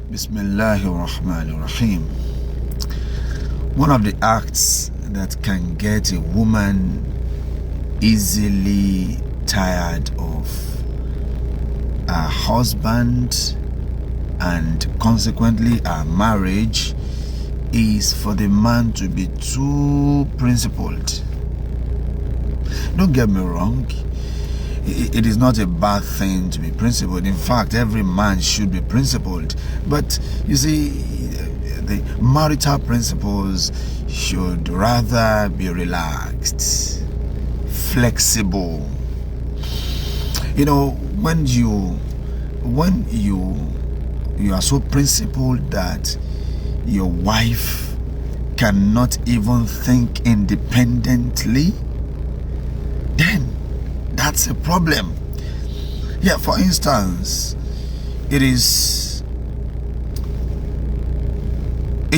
Bismillahirrahmanirrahim. One of the acts that can get a woman easily tired of her husband and consequently her marriage is for the man to be too principled. Don't get me wrong, it is not a bad thing to be principled. In fact, every man should be principled. But you see, the marital principles should rather be relaxed, flexible. You know, when you are so principled that your wife cannot even think independently, then that's a problem. Yeah, for instance, it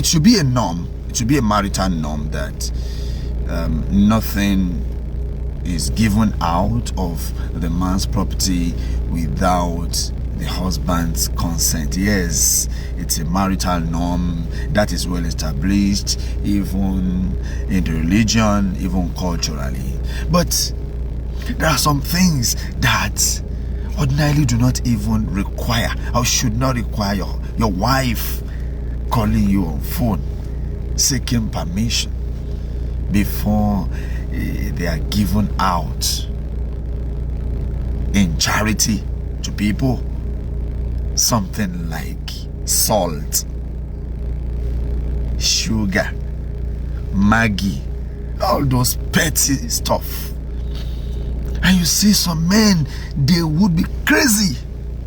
should be a norm, it should be a marital norm that nothing is given out of the man's property without the husband's consent. Yes, it's a marital norm that is well established, even in the religion, even culturally. But there are some things that ordinarily do not even require or should not require your wife calling you on phone, seeking permission before they are given out in charity to people. Something like salt, sugar, Maggi, all those petty stuff. And you see some men, they would be crazy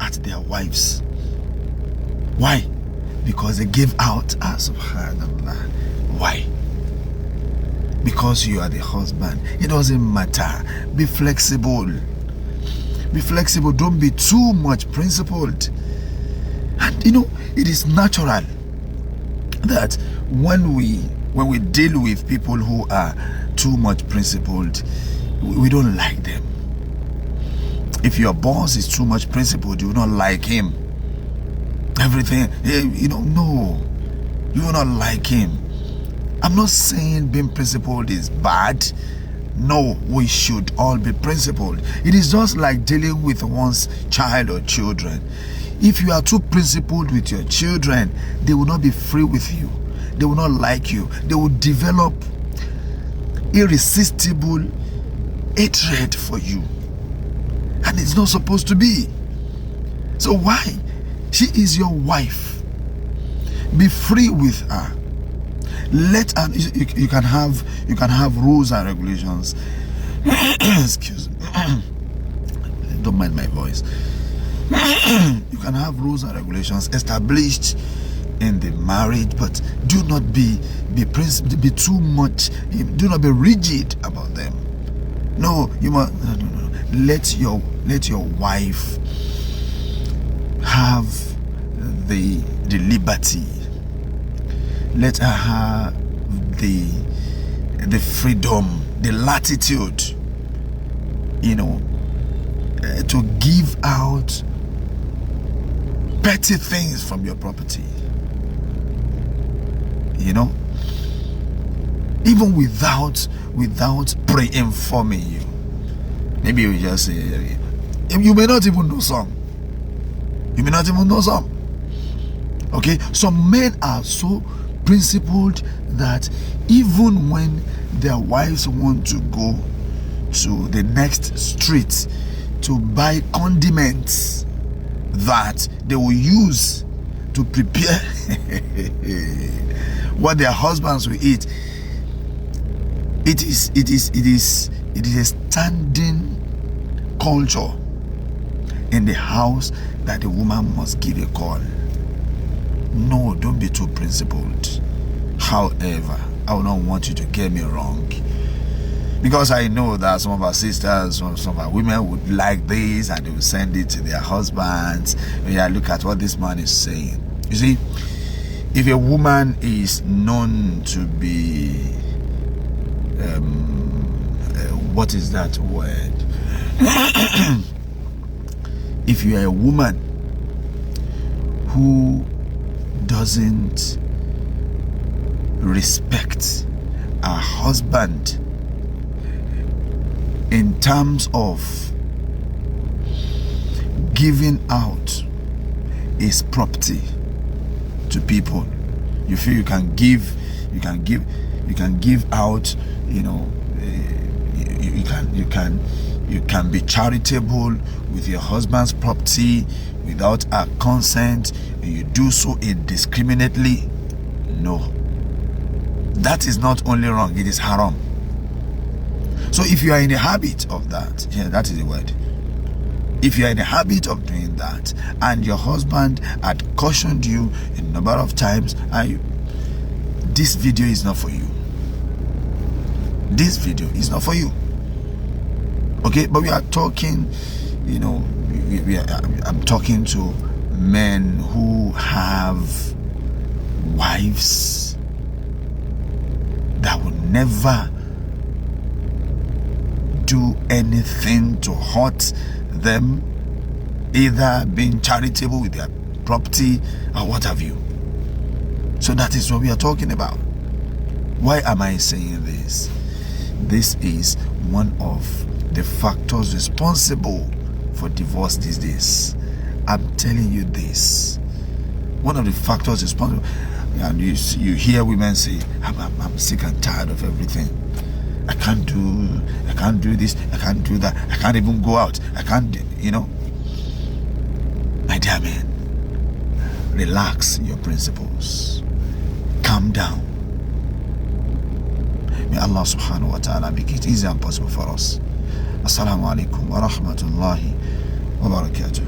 at their wives. Why? Because they give out, subhanallah. Why? Because you are the husband. It doesn't matter. Be flexible. Be flexible. Don't be too much principled. And you know, it is natural that when we deal with people who are too much principled, we don't like them. If your boss is too much principled, you will not like him. Everything, no, you will not like him. I'm not saying being principled is bad. No, we should all be principled. It is just like dealing with one's child or children. If you are too principled with your children, they will not be free with you. They will not like you. They will develop irresistible hatred for you. And it's not supposed to be. So why? She is your wife. Be free with her. Let her. You can have rules and regulations. Excuse me. Don't mind my voice. You can have rules and regulations established in the marriage, but do not be too much. Do not be rigid about them. No, you must. No. Let your wife have the liberty. Let her have the freedom, the latitude, to give out petty things from your property. Even without pre-informing you. Maybe you just say, you may not even know some. Okay, some men are so principled that even when their wives want to go to the next street to buy condiments that they will use to prepare what their husbands will eat, it is a standing culture in the house that the woman must give a call. No, don't be too principled. However, I would not want you to get me wrong, because I know that some of our sisters, some of our women would like this and they will send it to their husbands. Yeah, look at what this man is saying. You see, if a woman is known to be what is that word? If you are a woman who doesn't respect her husband in terms of giving out his property to people, you feel you can give out, you can be charitable with your husband's property without her consent, and you do so indiscriminately. No, that is not only wrong, it is haram. So if you are in the habit of that, yeah, that is the word. If you are in the habit of doing that, and your husband had cautioned you a number of times, this video is not for you. This video is not for you. Okay, but we are talking, I'm talking to men who have wives that would never do anything to hurt them, either being charitable with their property or what have you. So that is what we are talking about. Why am I saying this? This is one of the factors responsible for divorce these days. I'm telling you this. One of the factors responsible, and you hear women say, I'm sick and tired of everything. I can't do this, I can't do that, I can't even go out, I can't, My dear man, relax your principles. Calm down. May Allah subhanahu wa ta'ala make it easy and possible for us. Assalamu alaikum wa rahmatullahi wa barakatuh.